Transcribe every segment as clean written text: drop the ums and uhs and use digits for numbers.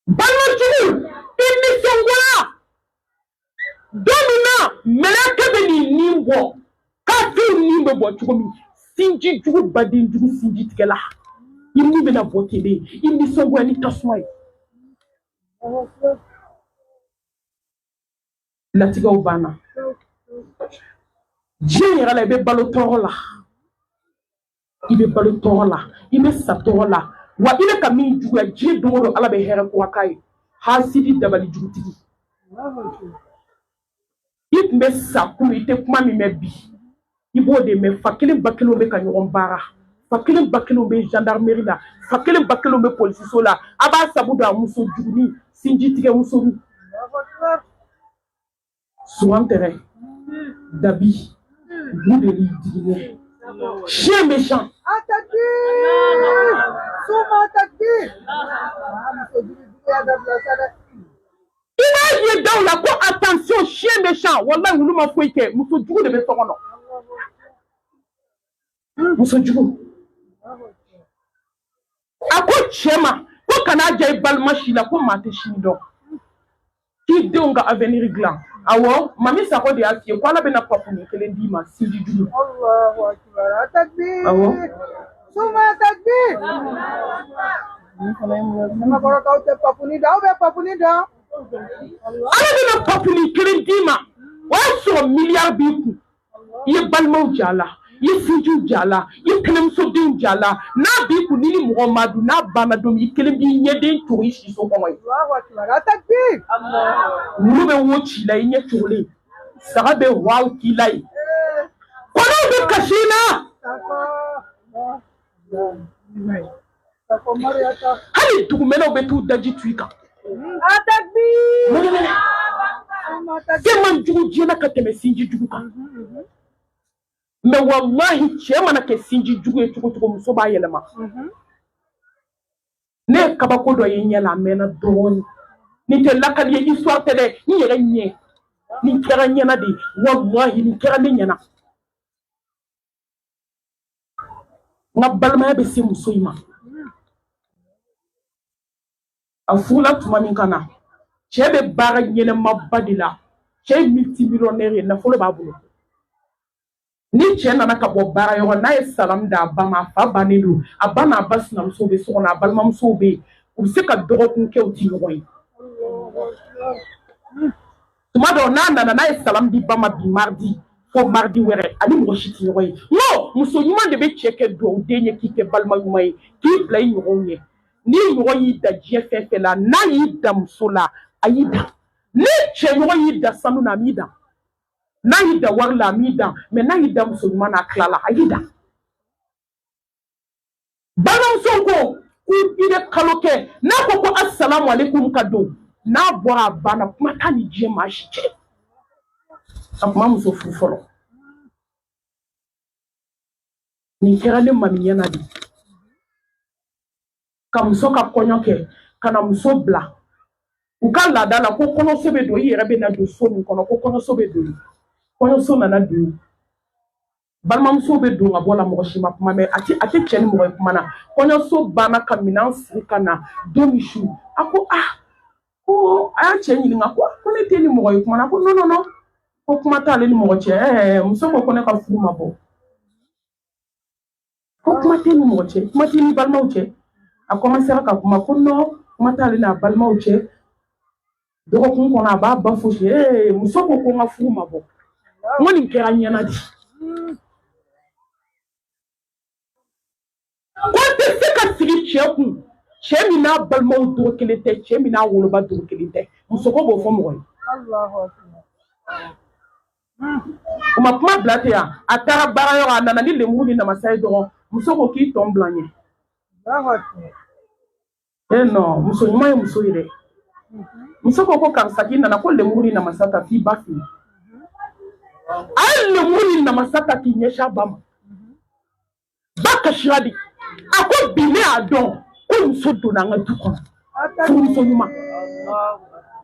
Balojugu, émission voilà. Domina, meleke beni nimbo. Kafi nimbo bo chumi. Sinji jugu badin jugu sinji tikela. Imni bena botele. Émission voilà ni tasmai. Latiga ubana. Dieu ira la be baloton la. Il be baloton la. Il be saton la. Wa ile kami jugu ya Dieu dongoro ala be here ko wakai. Hasidi dabali jugu tigi. Il me sakulu ite kuma mi me bi. Ibo de me fakele bakelo be kanyon bara. Fakele bakelo be gendarmerie la. Fakele bakelo be police so la. Aba sabuda muso juguni sinji tige muso. Souvent terrain. Dabi. Vous de l'idée. Chien méchant. Attaqué. Souma attaqué. Il est dans la quoi attention chien méchant. Wallah nous m'a fouillé. Muso jugu de be sokono. Muso jugu. Ako chema. Ko kana jay balma shila ko mate shindo. Qui donga avenir glan. Awo mami sako de asie ko ala be na papuni kelen di ma sindi jugu. Allahu akbar. Attaqué. Awo. Souma attaqué. Sama koro kau te papuni dah, be papuni dah. Ala be na papuni kelen di ma. Wa so milliard biku. Ye balma jala. Ye siju jala. Ye kenem so din jala. Na biku ni Muhammadu na bana dom ye kelen bi nyeden tori shi so ko moy. Allahu akbar. Attaqué. Wulu be wochi la nye chole. Sara be waw ki lay. Kono be kashina. Hali dugumena be tu daji tuika. Attaqué. Keman jugu jena ka teme sinji jugu kan. Mais wallahi chema na ke sinji jugu e chugo muso ba yelema. Ne kabako do yenya la mena don. Ni te lakali ye histoire tele ni yere nye. Ni kera nyana di wallahi ni kera ni nyana. Nga balma be se muso ima. Afula tuma min kana. Chebe bara nyene mabadila. Che multimillionnaire na folo babulo. Ni chena na kabo bara yo na salam da bama fa banilu abana bas na mso be so na balma mso be u se ka dogo kun ke uti yo yi. Tuma do na salam di bama bi mardi fo mardi were ali mo shiti yo yi. No muso yuma de be cheke do denye ki ke balma yuma yi ki play yo yi. Ni yo yi da jefe la na yi da mso la ayida. Ni che yo yi da sanu na mida. Na yida warla mida mais na yida musulmana klala ayida balon sonko ku ide kaloke na ko assalamu alaikum kado na bora bana kuma tani je mashi akuma muso fuforo ni kerale mami yana di kam so ka konyoke kana muso bla ukala dala ko kono sobe do yere be na do so ni kono ko kono sobe do kono so nana do balmam so be do ngabola mo shima kuma me ati chen mo kuma na kono so bana kamina kana domishu ako ko a chen ni ngako ko ne teni mo kuma na ko no ko kuma ta le ni mo che muso ko ne ka fu mabo ko kuma teni mo che kuma teni balma che a commencer ka kuma ko no kuma ta le na balma che do ko kun ko na ba fu che muso ko nga fu mabo ngoni kera nyana di ko te se ka sigi cheku chemi na balma do kelete chemi na wolo ba do kelete muso ko bo fo mo Allahu akbar. Uma kuma blate ya atara bara yo anana ni le muni na masai do muso ko ki ton blanye Allahu akbar. no muso nyuma yo muso ire muso ko karsaki na ko le muni na masata fi bafi al le muni na masata ki nyesha bama baka shadi ako bile adon ko muso do na ngatu ko muso nyuma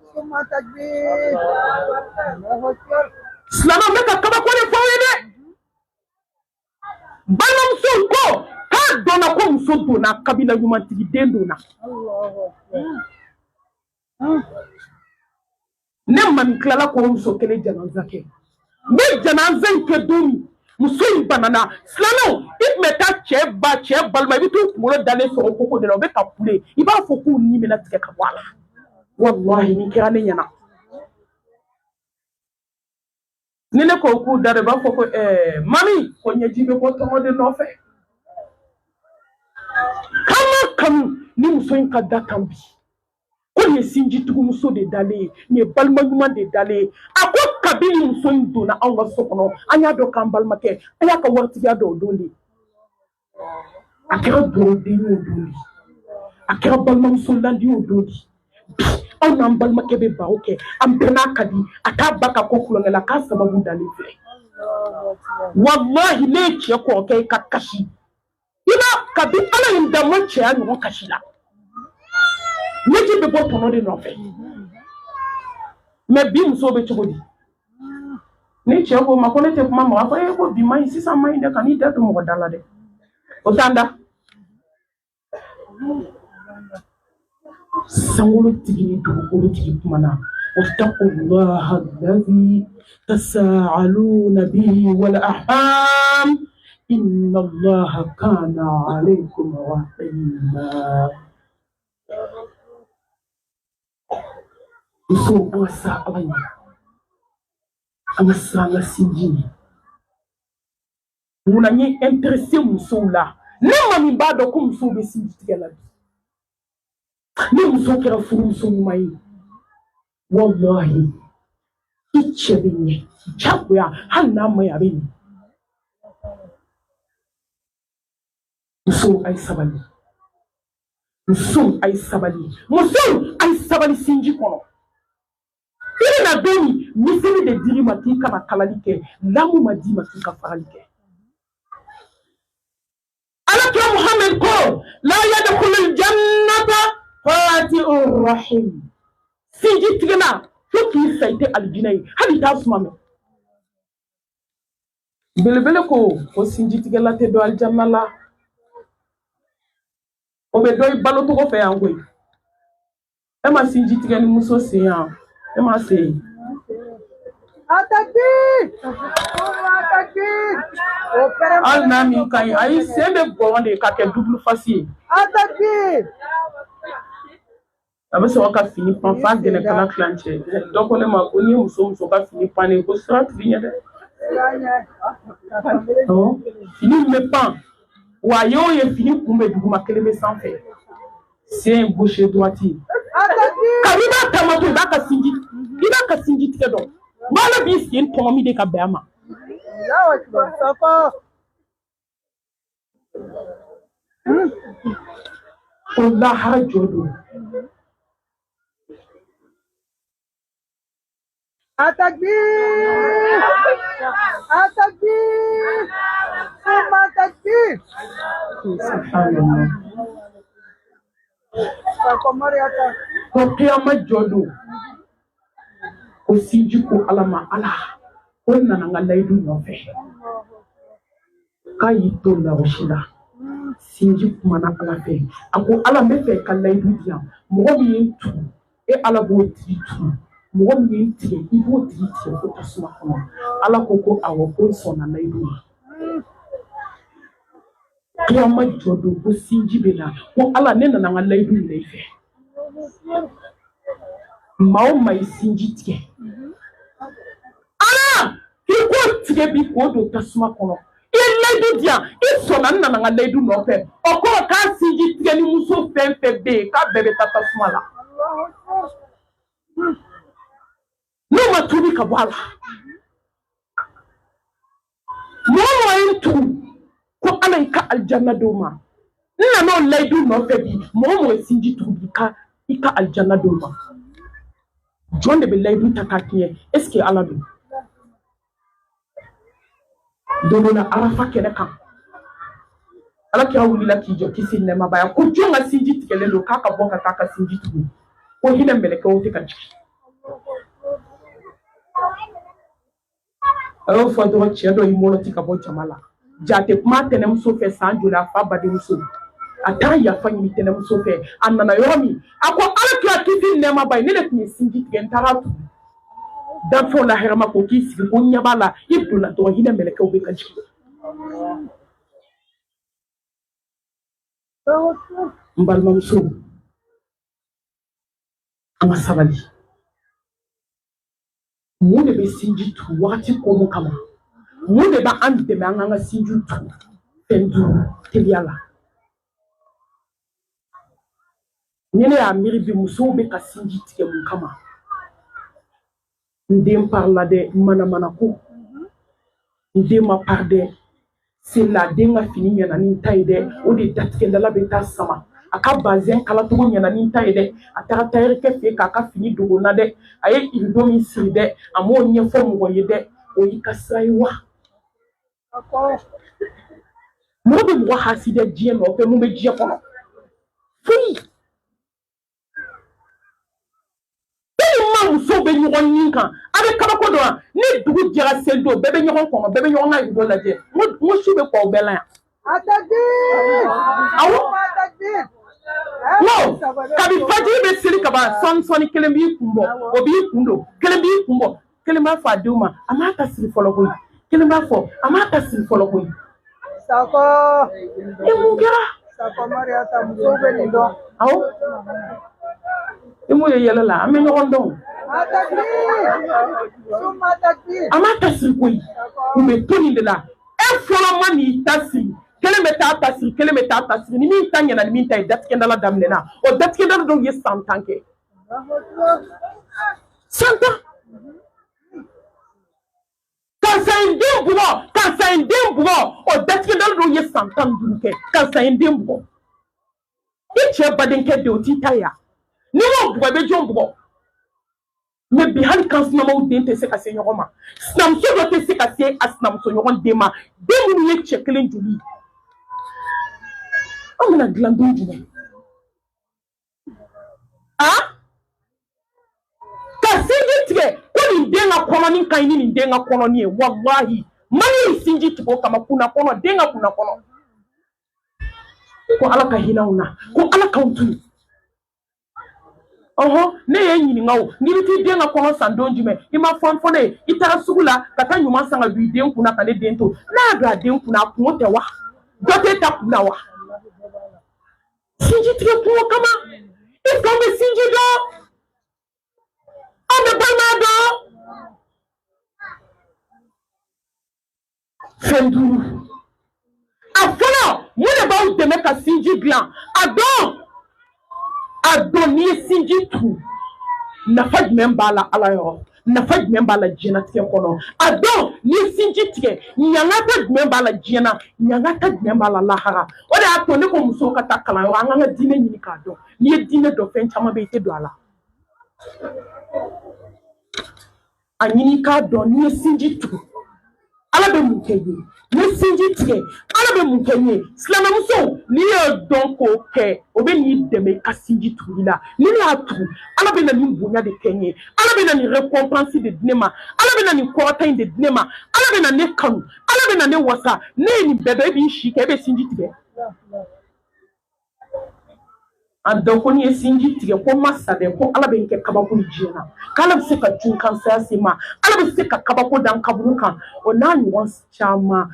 Souma attaqué. Allahu akbar. slama meka kaba ko le fawede bana muso ko ka dona ko muso do na kabila nyuma tigi den do na Allahu akbar. ne man klala ko muso kele janaza ke be janaza ke dum muso banana slano it meta che balma bitu mo dale so ko de lo be ka kule iba fo ko ni mena tike ka wala wallahi ni kira ne nyana nene ko ku dare ba fo ko mami ko nyaji be ko to de no fe kama ni muso in ka datambi ko ye sinji tugu muso de dale ni balma nyuma de dale ako kabili muso in dona an ga sokono anya do kan balma ke aya ka warti ya do donde akira do de yo donde akira balma muso landi yo donde an nan balma ke be ba oke am bena kadi ata baka ko kulongela ka sababu dale fe wallahi ne che ko ke ka kashi ina kabi ala in da mon che anu kashi la neji be bo tono de no fe me bi muso be chogodi ne che ko ma ko ne te kuma ma ko e ko bi mai sisa mai de kan ida to mo dala de o tanda sangolo tigi to ko tigi kuma na wattaqullaha alladhi tasaaluna bihi wal arham inna allaha kana alaykum raqiba so asa abanya amasanga sinjini muna nye intéressé muso la ne mami ba do ko muso be sinji tigala ne muso kera furu muso mai wallahi ichebinye chakwa hanna mai abin muso ay sabali muso ay sabali sinji kono il na doni misiri de diri matika makalalike lamu madi matika faralike alaka Muhammad ko la yadkhulul jannata qati'ur rahim sinji tigana fuki saite aljinai hadi tasmame belebele ko sinji tigala te do aljanna la o be doy balo to ko fe angoy e ma sinji tigani muso se yan e ma se Atakbir! al nami kai ay sembe bonde ka ke double facile Atakbir! abe so ka fini pan fa de kala clanche donc on ma ko ni muso ka fini pan ko strat vigne de non fini me pan wa yo ye fini kumbe duguma kelebe sans fait c'est gauche droite kariba tamato ba ka sinji ina ka sinji tike do mala bi sin to mi de ka bama Allah hajodo Atakbir! Atakbir! Summa takbir! subhanallah ko kiyama jodo ko sinji ko alama ala ko nana ngalaidu no fe kayi to la washida sinji kuma na ala fe ako ala me fe kalaidu dia mo mi tu e ala bo ti tu mo mi ti ibo ti ti ko tasuma ko ala ko awo ko so na laidu kiyama jodo ko sinji bela ko ala ne nana ngalaidu le fe mao mai sinji tie ala ko tie bi ko do tasuma ko laidu dia iso na nana ngalaidu no fe o ko ka sinji tie ni muso fe be ka bebe tasuma la no matubi ka bwala mo intu ko ala ka aljanna doma nna no laidu no fe bi mo sinji tubi ka ika aljanna doma jonde be laidu takakiye est-ce que ala do dono na arafa kene kan ala ki awuli la ki jo kisi ne mabaya ko jonga sinji tikele lo kaka bonga kaka sinji tubi ko hina meleke wote kan chiki alors faut do che do imolo tika bo chamala jate kuma tenem so fe sanjo la fa bade muso ata yafa ɲini tɛnɛmuso fɛ a nana yɔrɔ min a ko alakira kisi nɛɛma ba ye ne de tun ye sinji tigɛ n taara tugu danfɛnw la hɛrɛma ko k'i sigi ko ɲɛ b'a la i donna dɔrɔn hinɛ mɛlɛkɛw bɛ ka jigin n balimamuso an ka sabali mun de bɛ sinji tu wagati ko mun kama mun de b'an dɛmɛ an k'an ka sinjiw tu fɛn duuru teliya la ni ne y'a miiri bi musow bɛ ka sinji tigɛ mun kama n den parla dɛ manamana ko n den ma par dɛ c'est la den ka fini ɲɛna ni ta ye dɛ o de datigɛdala bɛ taa sama a ka bazɛn kalacogo ɲɛna ni ta ye dɛ a taara tayɛrikɛ fɛ yen k'a ka fini dogo na dɛ a ye irido min siri dɛ a m'o ɲɛfɔ mɔgɔ ye dɛ o y'i ka sira ye wa mɔgɔ bɛ mɔgɔ hasi dɛ diɲɛ nɔfɛ mun bɛ diɲɛ kɔnɔ foyi muso bɛ ɲɔgɔn ɲin kan a bɛ kabako dɔn wa ni dugu jɛra seli don bɛɛ bɛ ɲɔgɔn kɔnɔ bɛɛ bɛ ɲɔgɔn ka irido lajɛ n ko su bɛ kɔ bɛɛ la yan awɔ non kabi fajiri bɛ seli ka ban sɔni kelen b'i kun bɔ o b'i kun don kelen b'i kun bɔ kelen b'a fɔ a denw ma a m'a ta siri fɔlɔ koyi kelen b'a fɔ a m'a ta siri fɔlɔ koyi e mun kɛra awɔ e mun ye yɛlɛ la an bɛ ɲɔgɔn dɔn a m'a ta siri koyi u bɛ to nin de la e fɔlɔ ma n'i ta siri kelen bɛ taa ta siri kelen bɛ taa ta siri ni min ta ɲɛna ni min ta ye datigɛdala daminɛna o datigɛdala dɔw ye 100 ans kɛ 100 ans karisa ye n den bugɔ karisa ye n den bugɔ o datigɛdala dɔw ye 115 kɛ karisa ye n den bugɔ i cɛ badenkɛ de o t'i ta ya ni m'o bugɔ i bɛ jɔn bugɔ mais bi hali kan sinamaw den tɛ se ka se ɲɔgɔn ma sinamuso dɔ tɛ se ka se a sinamuso ɲɔgɔn den ma den minnu ye cɛ kelen joli ye an bɛna dilan don jumɛn ka sinji tigɛ ko nin den ka kɔnɔni ka ɲi ni nin den ka kɔnɔni ye walahi mali ye sinji tigɛ o kama kunna kɔnɔ den ka kunna kɔnɔ ko ala ka hinɛ anw na ko ala k'anw to yen ne ye ɲininka o n'i bɛ t'i den ka kɔnɔ san don jumɛn i ma fɔ ne ye i taara sugu la ka taa ɲuman san ka don i den kunna ka ne den to n'a y'a don a den kunna a kungo tɛ wa dɔ t'e ta kunna wa sinji tigɛ kungo kama est-ce qu'on bɛ sinji dɔn an bɛ balima dɔn fɛn duuru a fɔlɔ mun de b'aw dɛmɛ ka sinji dilan a dɔn n'i ye sinji tu nafa jumɛn b'a la ala yɔrɔ nafa jumɛn b'a la diɲɛlatigɛ kɔnɔ a dɔn n'i ye sinji tigɛ ɲangata jumɛn b'a la diɲɛ na ɲangata jumɛn b'a la lahara o de y'a to ne ko musow ka taa kalanyɔrɔ an k'an ka diinɛ ɲini k'a dɔn n'i ye diinɛ dɔn fɛn caman bɛ i tɛ don a la a ɲini k'a dɔn n'i ye sinji tugu ala bɛ mun kɛ ye ni sinji tigɛ ala bɛ mun kɛ ye silamɛmuso n'i y'o dɔn k'o kɛ o bɛ n'i dɛmɛ i ka sinji tuguli la ni ne y'a tugu ala bɛ na nin bonya de kɛ n ye ala bɛ na nin récompense de di ne ma ala bɛ na nin kɔrɔta in de di ne ma ala bɛ na ne kanu ala bɛ na ne wasa ne ye nin bɛɛ dɔn e b'i si kɛ e bɛ sinji tigɛ a dɔn ko n'i ye sinji tigɛ ko ma sa dɛ ko ala bɛ n kɛ kabako ye diɲɛ na k'ala bɛ se ka cun kansaya se ma ala bɛ se ka kabako dan kaburu kan o n'a ɲɔgɔn caman